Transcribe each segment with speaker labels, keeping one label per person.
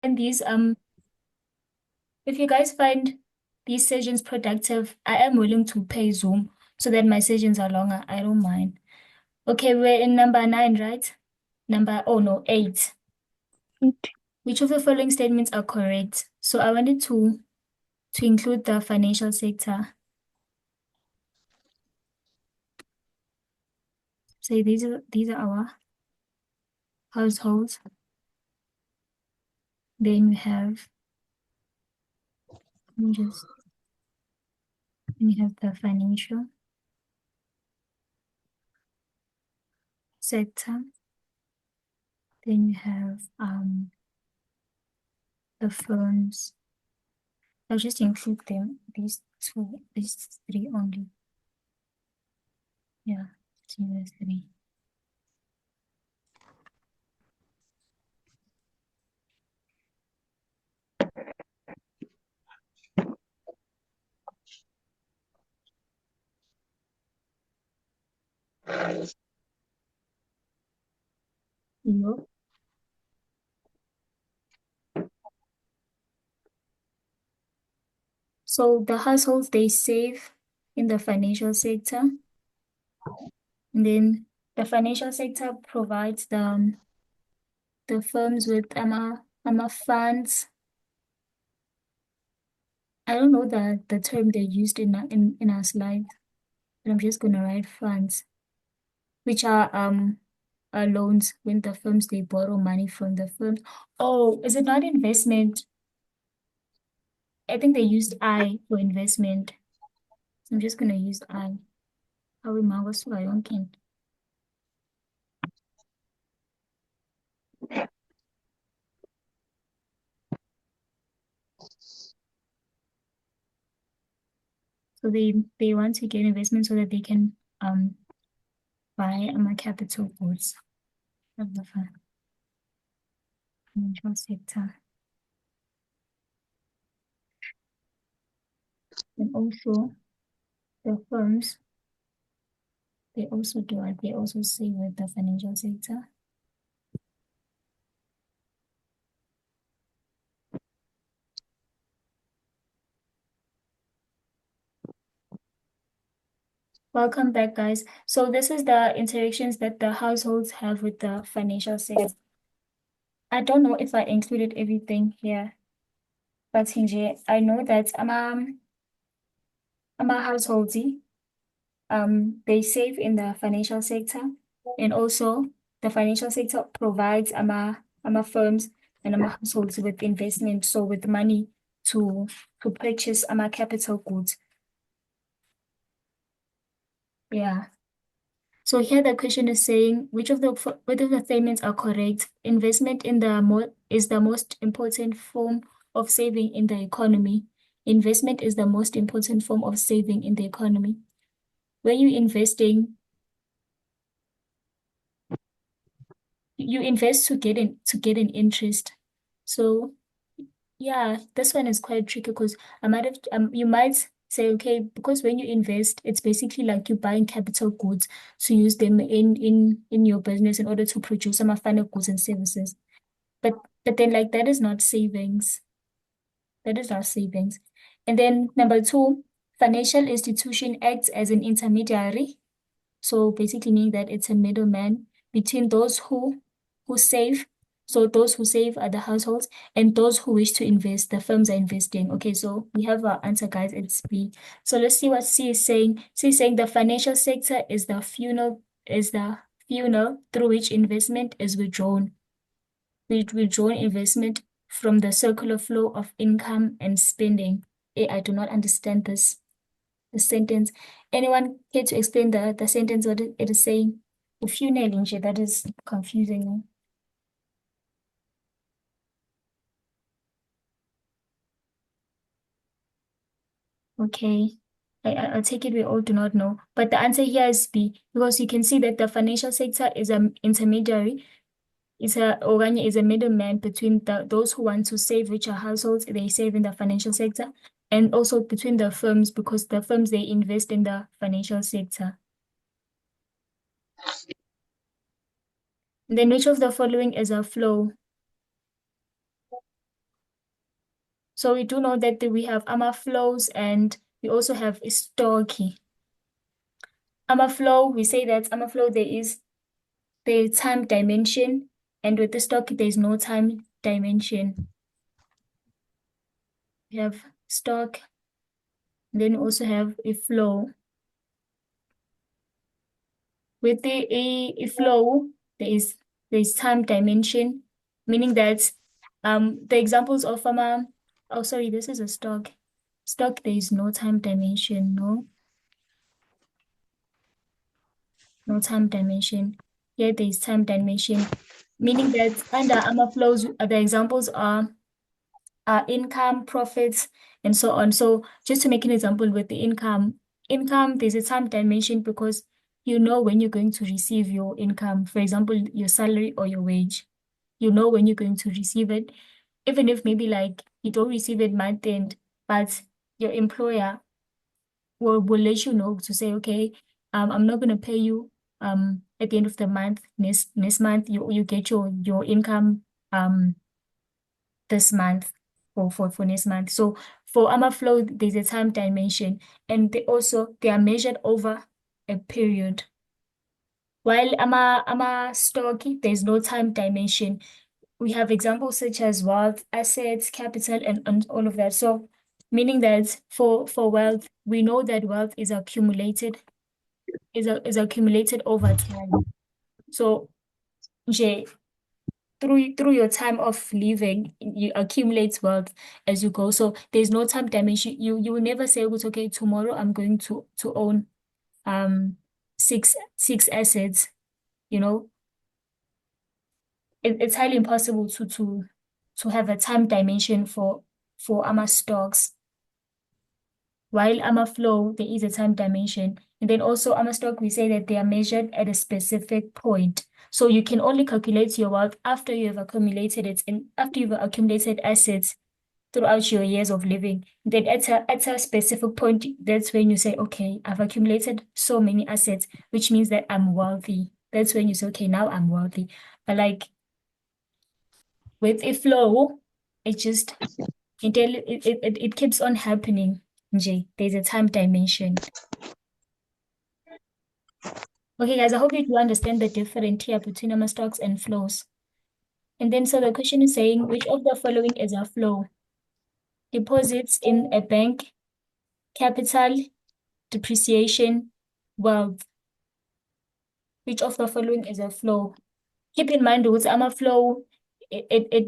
Speaker 1: And these if you guys find these sessions productive, I am willing to pay Zoom so that my sessions are longer. I don't mind. Okay, we're in number 9, right? Oh no, 8.
Speaker 2: Okay.
Speaker 1: Which of the following statements are correct? So I wanted to include the financial sector. Say these are our households. Then we have let me just we have the financial sector. Then you have the firms. I'll just include them, these three only. Yeah, these three. Yup. So the households, they save in the financial sector. And then the financial sector provides the firms with funds. I don't know the term they used in our slide, but I'm just gonna write funds, which are loans when the firms they borrow money from the firms. Oh, is it not investment? I think they used I for investment. So I'm just gonna use I. How we mango yonke. So they want to get investment so that they can buy my capital goods of the financial sector. And also the firms, they also do it. They also say with the financial sector. Welcome back, guys. So this is the interactions that the households have with the financial sector. I don't know if I included everything here, but Hinje, I know that households, they save in the financial sector, and also the financial sector provides firms and households with investment, so with money to purchase capital goods. Yeah. So here the question is saying which of the statements are correct? Investment in the is the most important form of saving in the economy. Investment is the most important form of saving in the economy. When you investing, you invest to get an interest. So yeah, this one is quite tricky because I might have you might say, okay, because when you invest, it's basically like you buying capital goods to use them in your business in order to produce some final goods and services. But then like that is not savings. That is not savings. And then number two, financial institution acts as an intermediary. So basically meaning that it's a middleman between those who save. So those who save are the households, and those who wish to invest, the firms are investing. Okay, so we have our answer, guys. It's B. So let's see what C is saying. C is saying the financial sector is the funnel through which investment is withdrawn. Withdrawn investment from the circular flow of income and spending. I do not understand this the sentence. Anyone care to explain the sentence, what it is saying? If you nail it, that is confusing. Okay. I'll take it we all do not know. But the answer here is B, because you can see that the financial sector is an intermediary. Is a middleman between those who want to save, which are households, they save in the financial sector, and also between the firms, because the firms they invest in the financial sector. Then which of the following is a flow? So we do know that we have flows and we also have a stocky. Flow, we say that flow there is the time dimension, and with the stock there is no time dimension. We have stock, then also have a flow. With a flow, there is time dimension, meaning that the examples of oh sorry, this is a stock. Stock, there is no time dimension, no time dimension. Here there is time dimension, meaning that under flows, the examples are income, profits, and so on. So just to make an example with the income, there's a time dimension because you know when you're going to receive your income, for example, your salary or your wage. You know when you're going to receive it, even if maybe like you don't receive it month end, but your employer will let you know to say, okay, I'm not gonna pay you at the end of the month. Next month you get your income this month for next month. So for flow, there's a time dimension, and they are measured over a period. While stock, there's no time dimension. We have examples such as wealth, assets, capital, and all of that. So meaning that for wealth, we know that wealth is accumulated over time. So nje, through your time of living, you accumulate wealth as you go. So there's no time dimension. You will never say, okay, tomorrow I'm going to own um six assets, you know. It's highly impossible to have a time dimension for stocks. While flow, there is a time dimension. And then also stock, we say that they are measured at a specific point. So you can only calculate your wealth after you have accumulated it and after you've accumulated assets throughout your years of living. Then at a specific point, that's when you say, okay, I've accumulated so many assets, which means that I'm wealthy. That's when you say, okay, now I'm wealthy. But like with a flow, it just it keeps on happening. Nje, there's a time dimension. Okay, guys, I hope you do understand the difference here between stocks and flows. And then so the question is saying, which of the following is a flow? Deposits in a bank, capital, depreciation, wealth. Which of the following is a flow? Keep in mind, with a flow, it, it,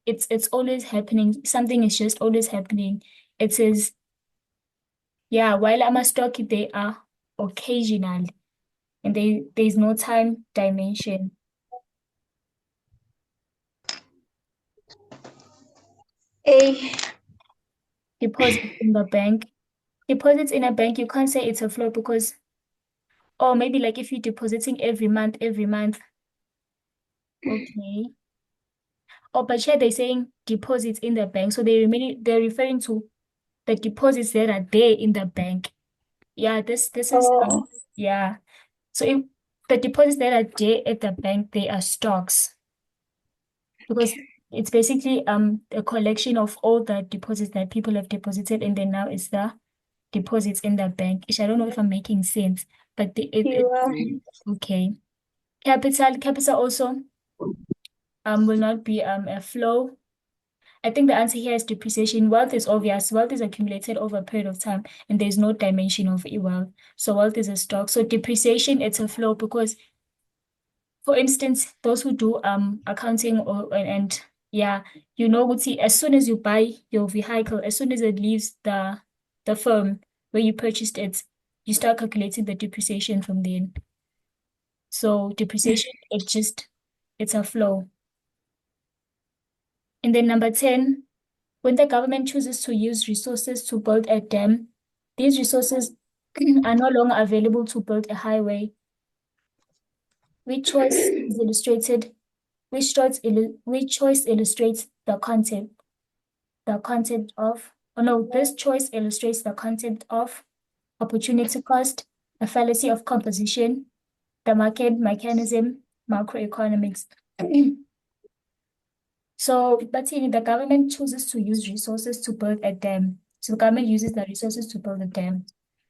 Speaker 1: it it's always happening. Something is just always happening. It says, yeah, while I'm a stock, they are occasional and there's no time dimension.
Speaker 2: A.
Speaker 1: Deposits in the bank. Deposits in a bank, you can't say it's a flow because, or maybe like if you're depositing every month, okay. Oh, but here they're saying deposits in the bank. So they're referring to the deposits that are there in the bank. Yeah, this is
Speaker 2: Oh.
Speaker 1: yeah. So if the deposits that are there at the bank, they are stocks because it's basically a collection of all the deposits that people have deposited and then now it's the deposits in the bank. Ish, I don't know if I'm making sense, but
Speaker 2: You are.
Speaker 1: okay. Capital also will not be a flow. I think the answer here is depreciation. Wealth is obvious. Wealth is accumulated over a period of time, and there's no dimension of wealth. So wealth is a stock. So depreciation, it's a flow because, for instance, those who do accounting or and yeah, you know, would see as soon as you buy your vehicle, as soon as it leaves the firm where you purchased it, you start calculating the depreciation from then. So depreciation, it's a flow. And then number 10, when the government chooses to use resources to build a dam, these resources are no longer available to build a highway. Which choice is illustrated? Which choice illustrates the concept of, oh no, this choice illustrates the concept of opportunity cost, a fallacy of composition, the market mechanism, macroeconomics. So, but see, the government chooses to use resources to build a dam. So the government uses the resources to build a dam.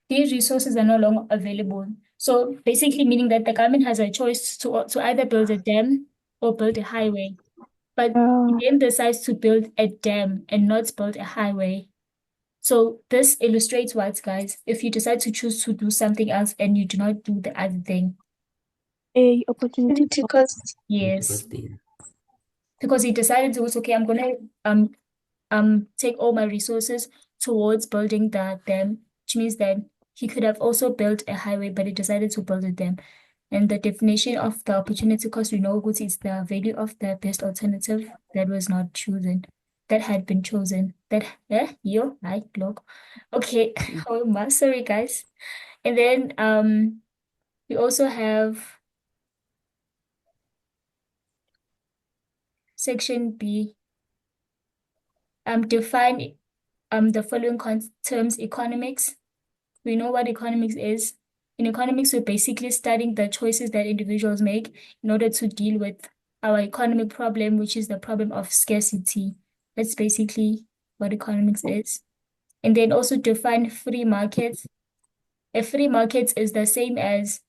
Speaker 1: These resources are no longer available. So basically meaning that the government has a choice to either build a dam or build a highway. But it
Speaker 2: Oh,
Speaker 1: then decides to build a dam and not build a highway. So this illustrates what, guys, if you decide to choose to do something else and you do not do the other thing.
Speaker 2: a opportunity
Speaker 3: Opportunity
Speaker 2: cost.
Speaker 3: cost.
Speaker 1: Yes. Because he decided to was okay, I'm gonna take all my resources towards building the dam, which means that he could have also built a highway, but he decided to build a dam. And the definition of the opportunity cost we know good is the value of the best alternative that was not chosen, that had been chosen. That yo, I look. Okay, oh sorry guys. And then we also have section B, define the following terms economics. We know what economics is. In economics, we're basically studying the choices that individuals make in order to deal with our economic problem, which is the problem of scarcity. That's basically what economics is. And then also define free markets. A free market is the same as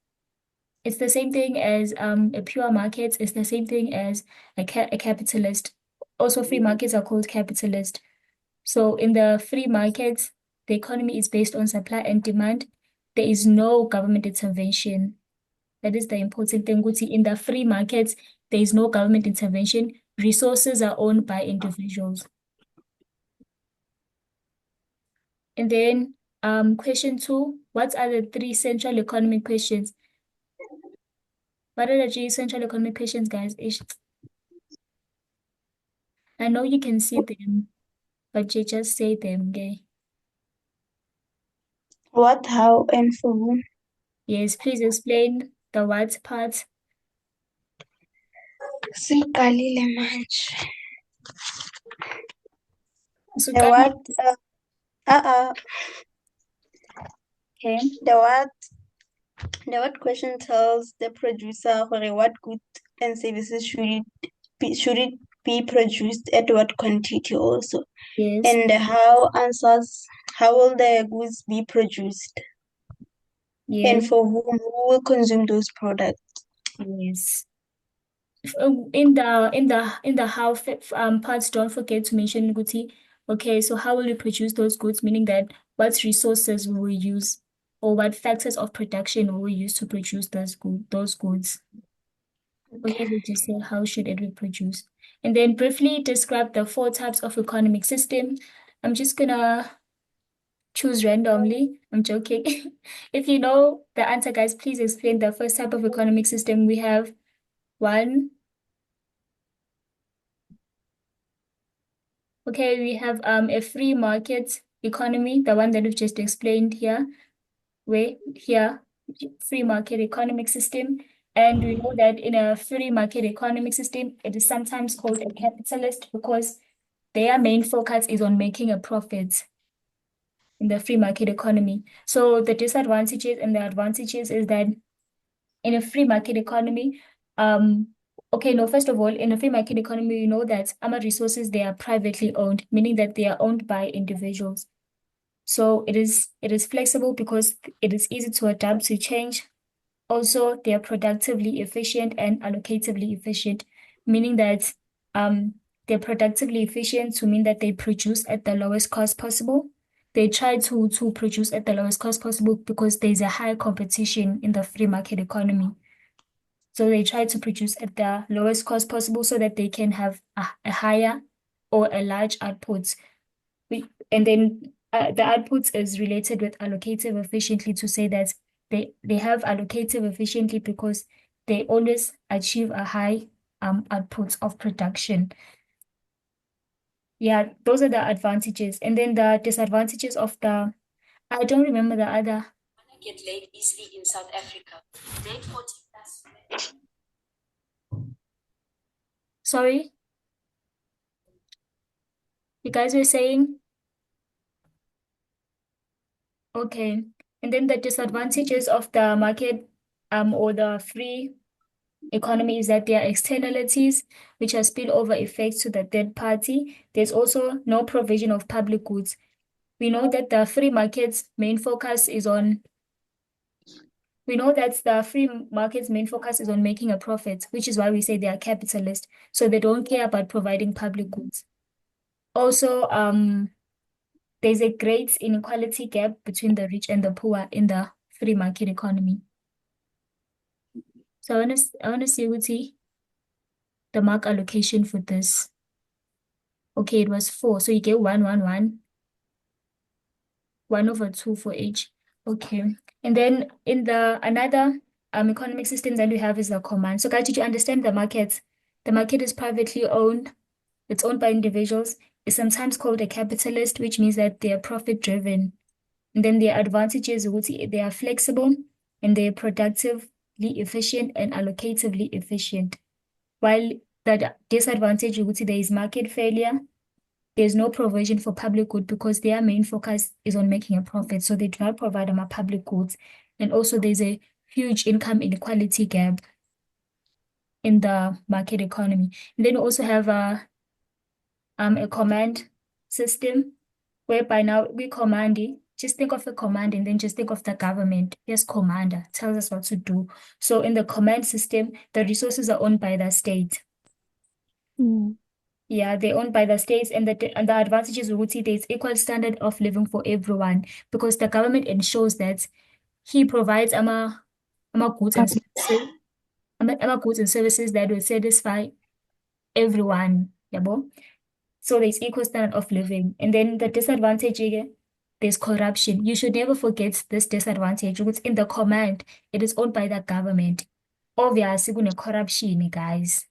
Speaker 1: it's the same thing as a pure market. It's the same thing as a capitalist. Also, free markets are called capitalist. So in the free markets, the economy is based on supply and demand. There is no government intervention. That is the important thing. Kuti, in the free markets, there is no government intervention. Resources are owned by individuals. And then question two, what are the three central economic questions? What are the three central economic questions, guys? I know you can see them, but you just say them, okay?
Speaker 2: What, how, and for whom?
Speaker 1: Yes, please explain the what part.
Speaker 2: Sikalile manje.
Speaker 1: So,
Speaker 2: The what? Uh,
Speaker 1: okay.
Speaker 2: the what? The what question tells the producer what goods and services should it be produced at what quantity also,
Speaker 1: Yes,
Speaker 2: and the how answers how will the goods be produced and
Speaker 1: yes,
Speaker 2: for who will consume those products.
Speaker 1: yes. In the how parts, don't forget to mention Guti. Okay, so how will you produce those goods? Meaning that what resources will we use, or what factors of production will we use to produce those goods? Okay,
Speaker 2: Okay.
Speaker 1: we just say how should it be produced, and then briefly describe the four types of economic system. I'm just gonna choose randomly. I'm joking. If you know the answer, guys, please explain the first type of economic system. We have one. Okay, we have a free market economy, the one that we've just explained here. Here, free market economic system. And we know that in a free market economic system, it is sometimes called a capitalist because their main focus is on making a profit in the free market economy. So the disadvantages and the advantages is that in a free market economy, okay, no, first of all, in a free market economy, you know that our resources, they are privately owned, meaning that they are owned by individuals. So it is flexible because it is easy to adapt to change. Also, they are productively efficient and allocatively efficient, meaning that um they're productively efficient to mean that they produce at the lowest cost possible. They try to produce at the lowest cost possible because there's a high competition in the free market economy. So they try to produce at the lowest cost possible so that they can have a higher or a large output. And then the output is related with allocative efficiently to say that they have allocative efficiently because they always achieve a high output of production. Yeah, those are the advantages. And then the disadvantages of I don't remember the other. Get laid easily in South Africa. Date 40 plus. Sorry, you guys were saying? Okay. And then the disadvantages of the market or the free. economy is that there are externalities, which are spillover effects to the third party. There's also no provision of public goods. We know that the free market's main focus is on we know that the free market's main focus is on making a profit, which is why we say they are capitalist. So they don't care about providing public goods. Also, there's a great inequality gap between the rich and the poor in the free market economy. So I want to see what the mark allocation for this. Okay, it was 4. So you get 1/2 for each. Okay. And then in the another economic system that we have is the command. So guys, did you understand the market? The market is privately owned. It's owned by individuals. It's sometimes called a capitalist, which means that they are profit driven. And then their advantages would they are flexible and they're productively efficient and allocatively efficient. While the disadvantage would there is market failure. There's no provision for public good because their main focus is on making a profit. So they do not provide them a public goods. And also there's a huge income inequality gap in the market economy. And then we also have a command system whereby now we command it. Just think of a command and then just think of the government. Yes, commander tells us what to do. So in the command system, the resources are owned by the state.
Speaker 3: Mm.
Speaker 1: Yeah, they're owned by the states, and the advantages would see there's equal standard of living for everyone because the government ensures that he provides goods and
Speaker 3: Public.
Speaker 1: services, goods and services that will satisfy everyone. Yeah, so there's equal standard of living. And then the disadvantage again, there's corruption. You should never forget this disadvantage because in the command, it is owned by the government. Obviously, kuna corruption, guys.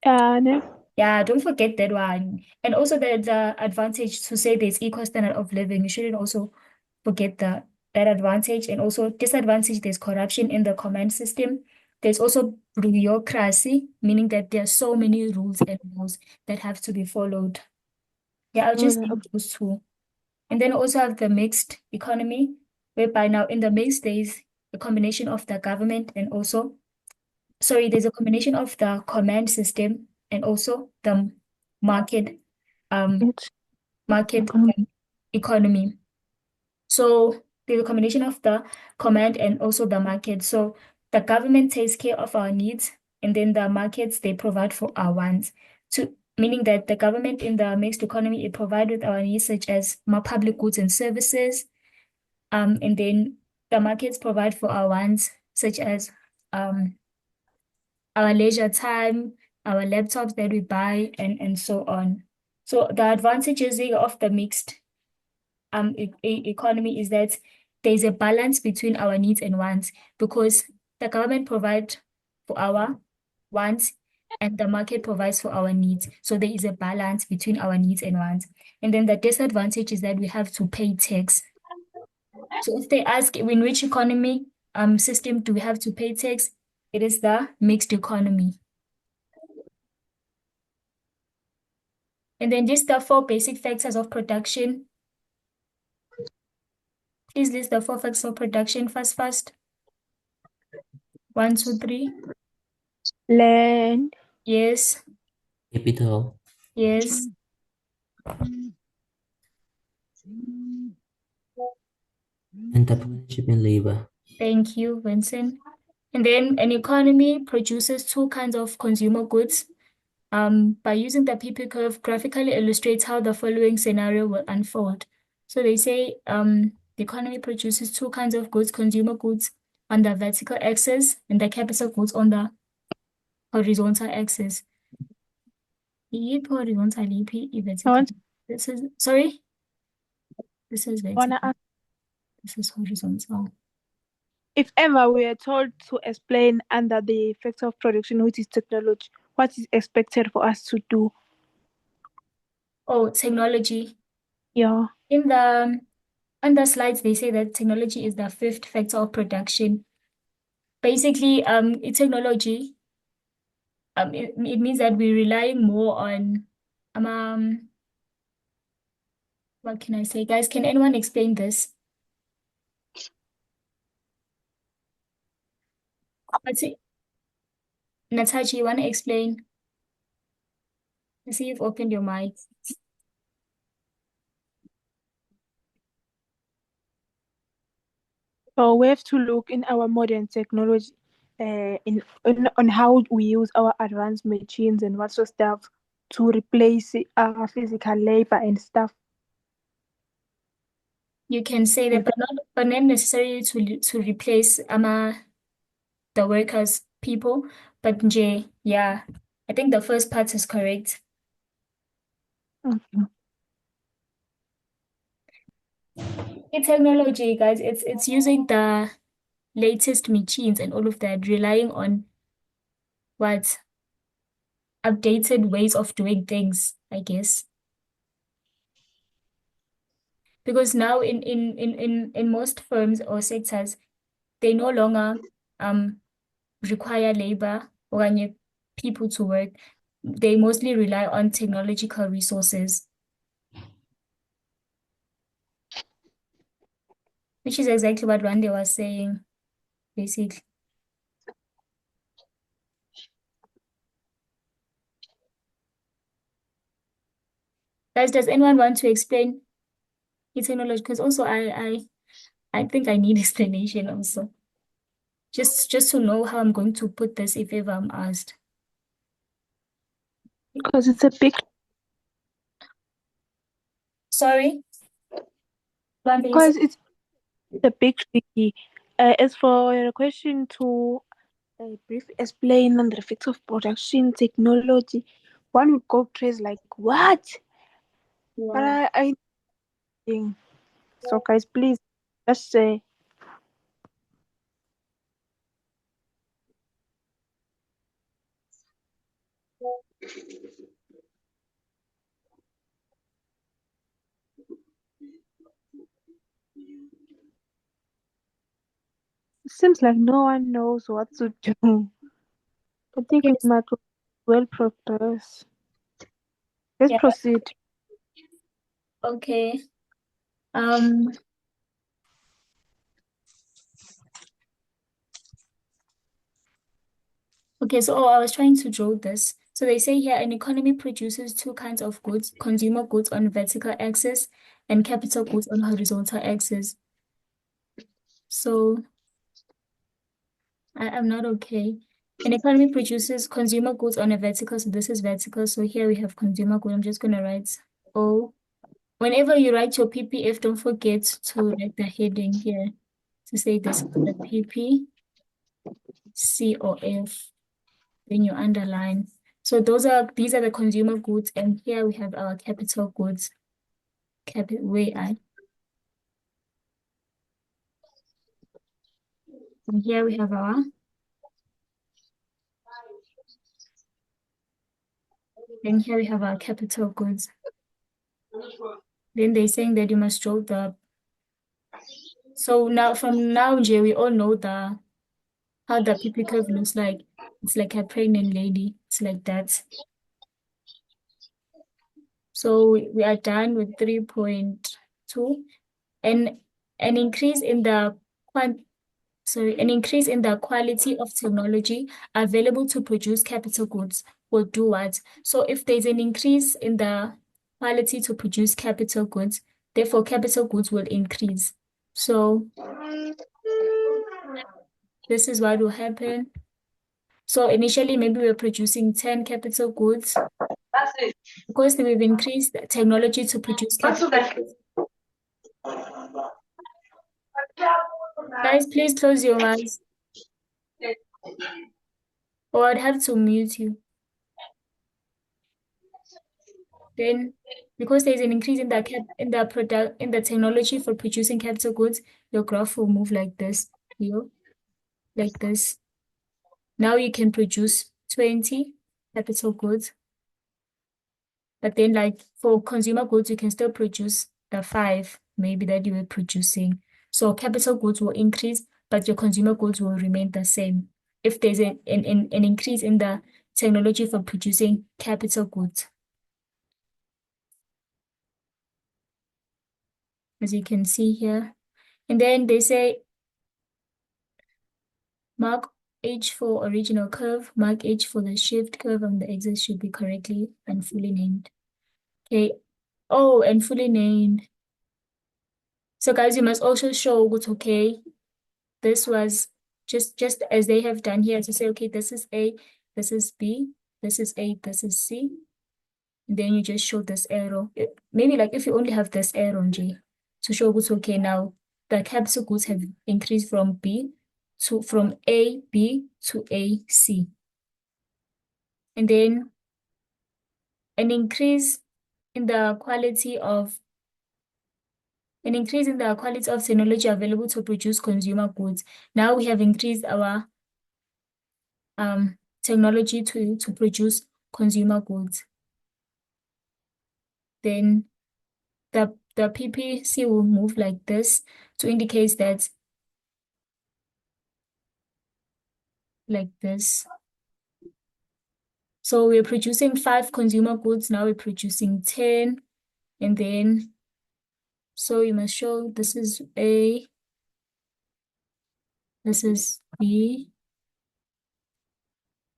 Speaker 3: Ne?
Speaker 1: Yeah, don't forget that one. And also the advantage to say there's equal standard of living. You shouldn't also forget that advantage. And also disadvantage, there's corruption in the command system. There's also bureaucracy, meaning that there are so many rules and laws that have to be followed. Yeah, I'll
Speaker 3: Oh,
Speaker 1: just name those two. And then also have the mixed economy, whereby now in the mixed there's a combination of the government and also there's a combination of the command system and also the market um
Speaker 3: it's
Speaker 1: market
Speaker 3: economic.
Speaker 1: economy. So there's a combination of the command and also the market. So the government takes care of our needs and then the markets they provide for our wants. To meaning that the government in the mixed economy it provide with our needs such as more public goods and services. And then the markets provide for our wants such as um our leisure time, our laptops that we buy, and so on. So the advantages here of the mixed economy is that there's a balance between our needs and wants because the government provides for our wants and the market provides for our needs. So there is a balance between our needs and wants. And then the disadvantage is that we have to pay tax. So if they ask in which economy system do we have to pay tax, it is the mixed economy. And then just the 4 basic factors of production. Please list the 4 factors of production first. 1, 2, 3.
Speaker 3: Land.
Speaker 1: Yes,
Speaker 4: Capital,
Speaker 1: yes.
Speaker 4: entrepreneurship, and labor.
Speaker 1: Thank you, Vincent. And then an economy produces 2 kinds of consumer goods. By using the PP curve, graphically illustrates how the following scenario will unfold. So they say the economy produces 2 kinds of goods, consumer goods on the vertical axis and the capital goods on the horizontal axis. Yiphi horizontal, yiphi
Speaker 3: I
Speaker 1: vertical?
Speaker 3: want,
Speaker 1: This is, sorry, this is
Speaker 3: wanna
Speaker 1: vertical,
Speaker 3: ask
Speaker 1: this is horizontal.
Speaker 3: if ever we are told to explain under the effects of production, which is technology, what is expected for us to do?
Speaker 1: Oh, technology.
Speaker 3: Yeah.
Speaker 1: In the on the slides, they say that technology is the 5th factor of production. Basically, technology, it means that we're relying more on, what can I say? Guys, can anyone explain this? What's it? Natasha, you want to explain? I see you've opened your mic.
Speaker 3: So we have to look in our modern technology, in on how we use our advanced machines and what sort of stuff to replace our physical labor and stuff.
Speaker 1: You can say that,
Speaker 3: And
Speaker 1: but not necessarily to replace the workers, people. But nje, yeah, I think the first part is correct.
Speaker 3: Mhm.
Speaker 1: In technology, guys, it's using the latest machines and all of that, relying on what updated ways of doing things, I guess. Because now in most firms or sectors, they no longer um require labor or any people to work. They mostly rely on technological resources, which is exactly what Rande was saying, basically. Guys, does anyone want to explain technology? Because also I think I need explanation also. Just to know how I'm going to put this if ever I'm asked.
Speaker 3: because it's a big,
Speaker 1: Sorry, Rande, you said?
Speaker 3: because it's a big tricky. As for your question to brief explain on the effects of production technology, one would go crazy like what? But
Speaker 1: Yeah.
Speaker 3: I think so, guys. Please just say. It seems like no one knows what to do. I think we
Speaker 1: Yes.
Speaker 3: might well progress. Let's
Speaker 1: Yeah.
Speaker 3: proceed.
Speaker 1: Okay. Um, okay, so I was trying to draw this. So they say here an economy produces two kinds of goods, consumer goods on vertical axis and capital goods on horizontal axis. So I'm not okay. An economy produces consumer goods on a vertical, so this is vertical. So here we have consumer good. I'm just gonna write O. Whenever you write your PPF, don't forget to write the heading here to say this is the PP, C or F. Then you underline. So these are the consumer goods, and here we have our capital goods. Where and here we have our capital goods. Then they're saying that you must draw the. So now from now, Jay, we all know the how the PP curve looks like. It's like a pregnant lady. It's like that. So we are done with 3.2, and an increase in the quant an increase in the quality of technology available to produce capital goods will do what? So if there's an increase in the quality to produce capital goods, therefore capital goods will increase. So this is what will happen. So initially, maybe we're producing 10 capital goods. Because we've increased the technology to produce capital goods. Guys, please close your mics, or I'd have to mute you. Then, because there's an increase in the technology for producing capital goods, your graph will move like this, here, like this. Now you can produce 20 capital goods, but then like for consumer goods, you can still produce the five maybe that you were producing. So capital goods will increase, but your consumer goods will remain the same. If there's an increase in the technology for producing capital goods, as you can see here. And then they say, Mark, H for original curve, mark H for the shift curve, and the axis should be correctly and fully named. Okay. Oh, and fully named. So guys, you must also show what's okay. This was just as they have done here to say, okay, this is A, this is B, this is A, this is C. And then you just show this arrow. Maybe like if you only have this arrow, J, to show what's okay now, the capital goods have increased from A, B to A, C. And then an increase in the quality of technology available to produce consumer goods. Now we have increased our technology to produce consumer goods. Then the PPC will move like this to indicate that like this. So we're producing 5 consumer goods, now we're producing 10. And then, so you must show this is A, this is B,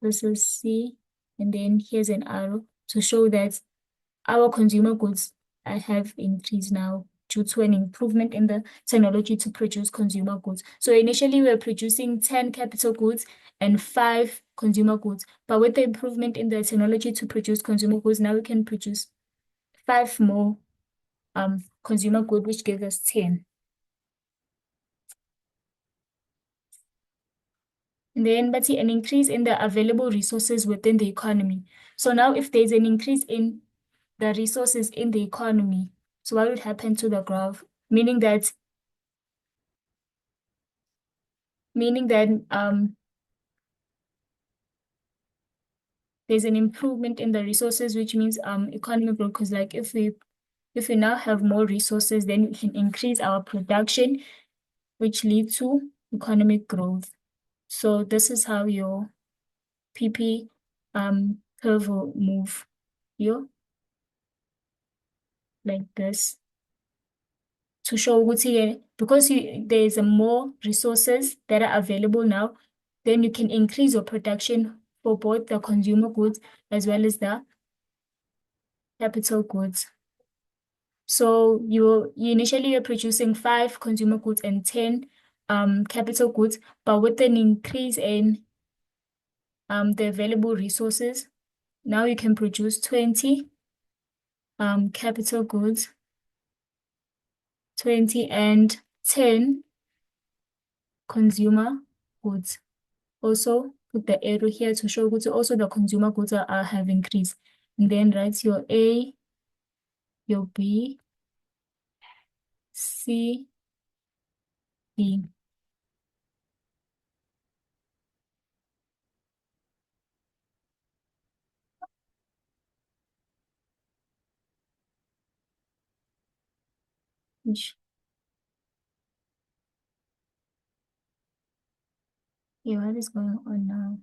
Speaker 1: this is C, and then here's an arrow to show that our consumer goods have increased now due to an improvement in the technology to produce consumer goods. So initially we were producing 10 capital goods and 5 consumer goods, but with the improvement in the technology to produce consumer goods, now we can produce 5 more consumer goods, which gives us 10. And then, but see, an increase in the available resources within the economy. So now if there's an increase in the resources in the economy, so what would happen to the graph? Meaning that there's an improvement in the resources, which means economic growth. Because like if we now have more resources, then we can increase our production, which leads to economic growth. So this is how your PP curve will move here like this to show because there's more resources that are available now, then you can increase your production for both the consumer goods as well as the capital goods. So you initially you're producing 5 consumer goods and 10 capital goods, but with an increase in the available resources, now you can produce 20 capital goods, 20 and 10 consumer goods. Also put the arrow here to show goods. Also the consumer goods have increased. And then write your A, your B, C, D. Which, yeah, what is going on now?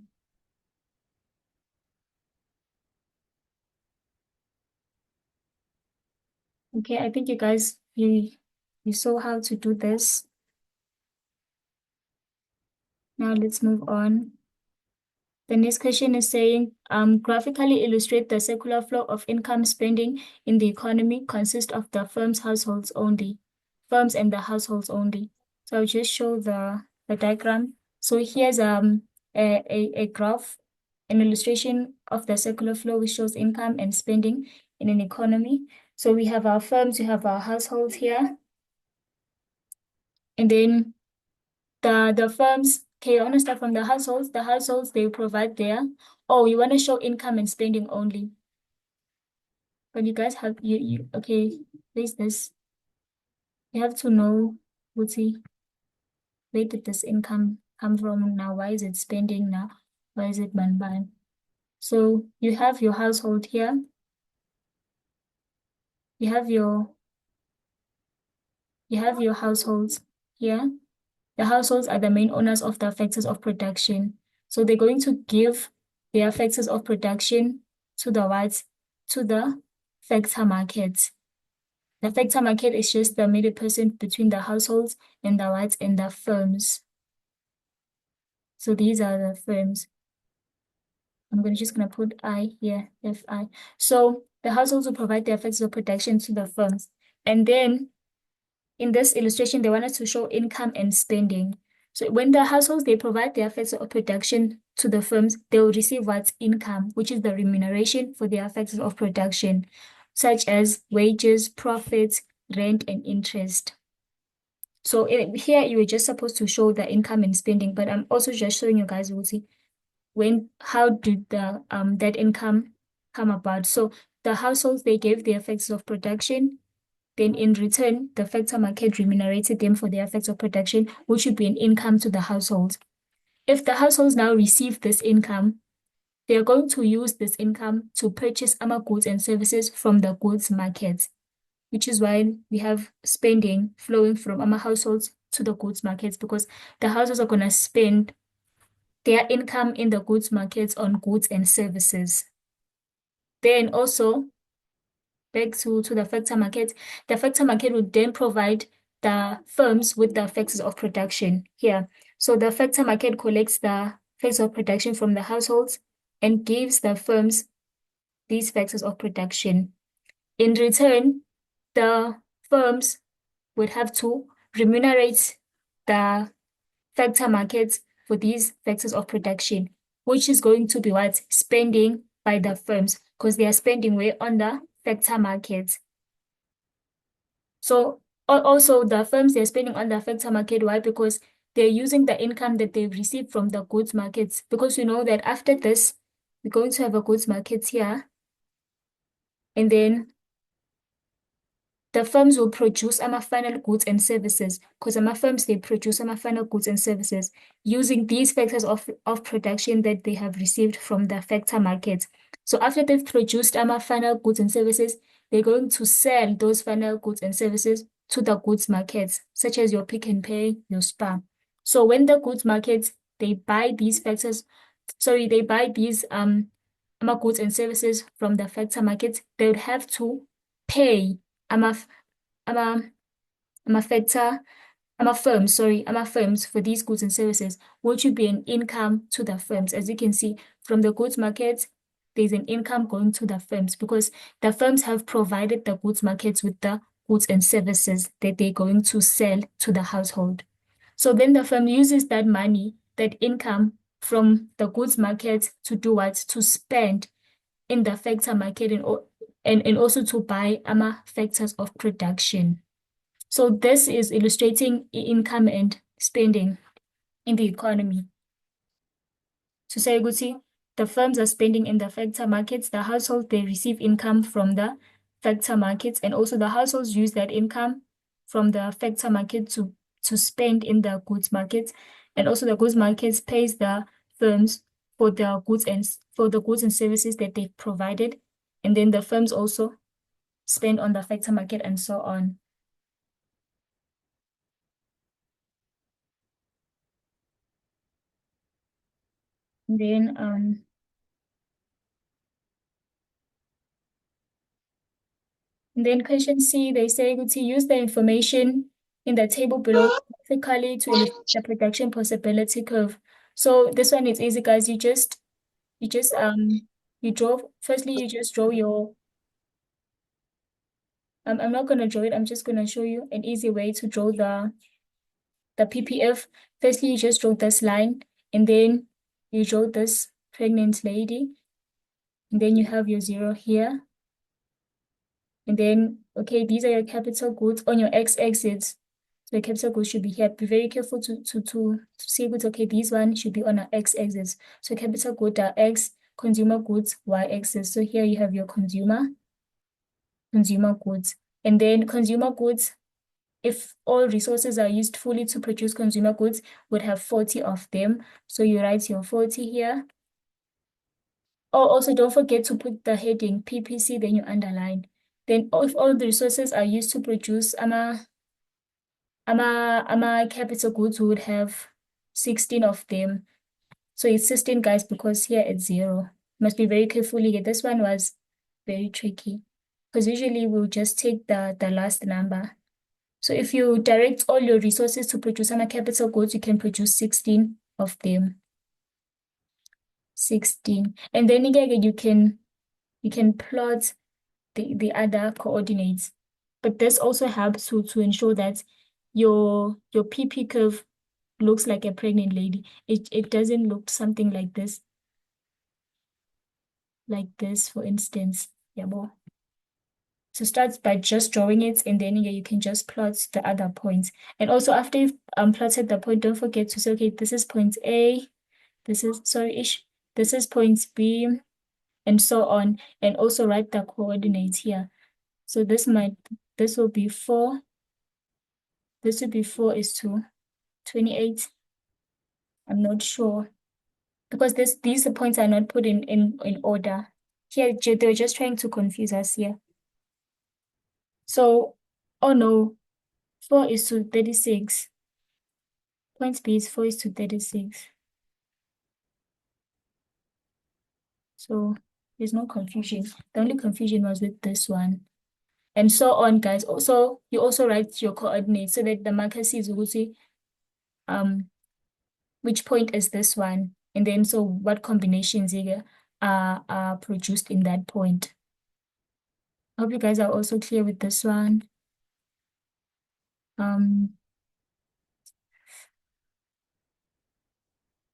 Speaker 1: Okay, I think you guys, you saw how to do this. Now let's move on. The next question is saying, graphically illustrate the circular flow of income spending in the economy consists of the firms and the households only. So I'll just show the diagram. So here's a graph, an illustration of the circular flow which shows income and spending in an economy. So we have our firms, we have our households here, and then the firms, okay, I want to start from the households. The households, they provide oh, you want to show income and spending only. But you guys have, okay, there's this. You have to know, where did this income come from now? Why is it spending now? Why is it man? So you have your household here. You have your households here. The households are the main owners of the factors of production. So they're going to give their factors of production to the whites, to the factor market. The factor market is just the middle person between the households and the whites and the firms. So these are the firms. I'm just gonna put I here, FI. So the households will provide the effects of protection to the firms. And then in this illustration, they want us to show income and spending. So when the households, they provide the effects of production to the firms, they will receive what's income, which is the remuneration for the effects of production, such as wages, profits, rent, and interest. So here you were just supposed to show the income and spending, but I'm also just showing you guys, we'll see how did the that income come about. So the households, they gave the effects of production. Then in return, the factor market remunerated them for the effects of production, which would be an income to the household. If the households now receive this income, they are going to use this income to purchase other goods and services from the goods market, which is why we have spending flowing from our households to the goods markets, because the households are going to spend their income in the goods markets on goods and services. Then also, back to the factor market. The factor market would then provide the firms with the factors of production here. So the factor market collects the factors of production from the households and gives the firms these factors of production. In return, the firms would have to remunerate the factor markets for these factors of production, which is going to be what? Spending by the firms, because they are spending way on the factor markets. So also the firms, they're spending on the factor market. Why? Because they're using the income that they've received from the goods markets. Because you know that after this, we're going to have a goods market here. And then the firms will produce final goods and services, because firms, they produce final goods and services using these factors of production that they have received from the factor market. So after they've produced final goods and services, they're going to sell those final goods and services to the goods markets, such as your Pick and Pay, your Spar. So when the goods markets, they buy these they buy these goods and services from the factor market, they would have to pay ama ama ama factor ama firms for these goods and services, which would be an income to the firms. As you can see from the goods market, there's an income going to the firms because the firms have provided the goods markets with the goods and services that they're going to sell to the household. So then the firm uses that money, that income from the goods market to do what? To spend in the factor market and also to buy factors of production. So this is illustrating income and spending in the economy. So say Guti, the firms are spending in the factor markets, the households, they receive income from the factor markets, and also the households use that income from the factor market to spend in the goods markets. And also the goods markets pays the firms for the goods and services that they've provided. And then the firms also spend on the factor market and so on. And then question C, they say to use the information in the table below graphically to illustrate the production possibility curve. So this one is easy, guys. You just you just draw your I'm not gonna draw it, I'm just gonna show you an easy way to draw the PPF. Firstly, you just draw this line and then you draw this pregnant lady, and then you have your zero here. And then, okay, these are your capital goods on your x-axis. So your capital goods should be here. Be very careful to see goods. Okay, these one should be on our x-axis. So capital good are x, consumer goods, y-axis. So here you have your consumer goods. And then consumer goods, if all resources are used fully to produce consumer goods, would have 40 of them. So you write your 40 here. Oh, also don't forget to put the heading PPC, then you underline. Then if all the resources are used to produce capital goods, we would have 16 of them. So it's 16, guys, because here it's 0. Must be very carefully here. This one was very tricky because usually we'll just take the last number. So if you direct all your resources to produce capital goods, you can produce 16 of them. 16. And then again, you can plot the other coordinates. But this also helps to ensure that your PP curve looks like a pregnant lady. It doesn't look something like this. Like this, for instance. Yeah, more. So start by just drawing it, and then you can just plot the other points. And also after you've plotted the point, don't forget to say, okay, this is point A, this is, this is point B, and so on. And also write the coordinates here. So this will be 4. This would be 4 is to 28. I'm not sure. Because these points are not put in order. Here, they're just trying to confuse us here. So, oh no, 4 is to 36. Point B is 4 is to 36. So there's no confusion. The only confusion was with this one. And so on, guys. Also, you also write your coordinates so that the marker sees which point is this one. And then so what combinations here are produced in that point. I hope you guys are also clear with this one.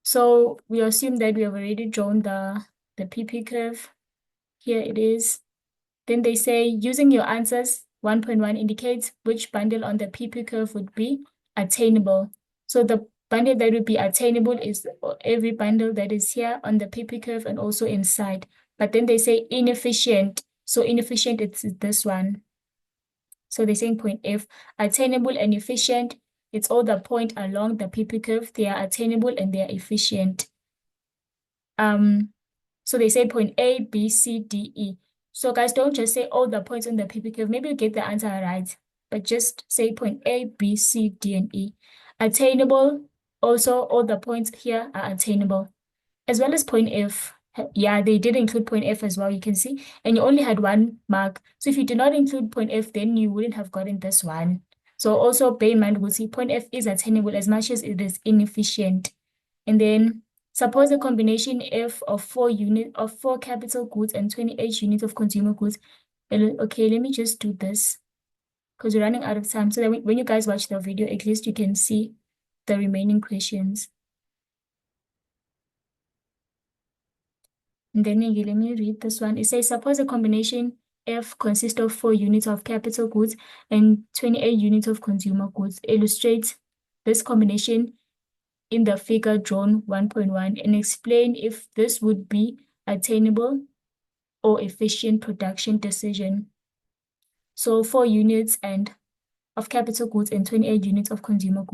Speaker 1: So we assume that we have already drawn the PP curve. Here it is. Then they say using your answers, 1.1 indicates which bundle on the PP curve would be attainable. So the bundle that would be attainable is every bundle that is here on the PP curve and also inside. But then they say inefficient. So inefficient, it's this one. So they're saying point F, attainable and efficient. It's all the point along the PP curve. They are attainable and they are efficient. So they say point A, B, C, D, E. So guys, don't just say all the points on the PP curve. Maybe you get the answer right, but just say point A, B, C, D, and E. Attainable, also all the points here are attainable, as well as point F. Yeah, they did include point F as well, you can see. And you only had 1 mark. So if you did not include point F, then you wouldn't have gotten this one. So also bear in mind, we'll see point F is attainable as much as it is inefficient. And then suppose a combination F of 4 capital goods and 28 units of consumer goods. Okay, let me just do this because we're running out of time. So that when you guys watch the video, at least you can see the remaining questions. And then let me read this one. It says, suppose a combination F consists of 4 units of capital goods and 28 units of consumer goods. Illustrate this combination in the figure drawn 1.1 and explain if this would be attainable or efficient production decision. So 4 units of capital goods and 28 units of consumer goods.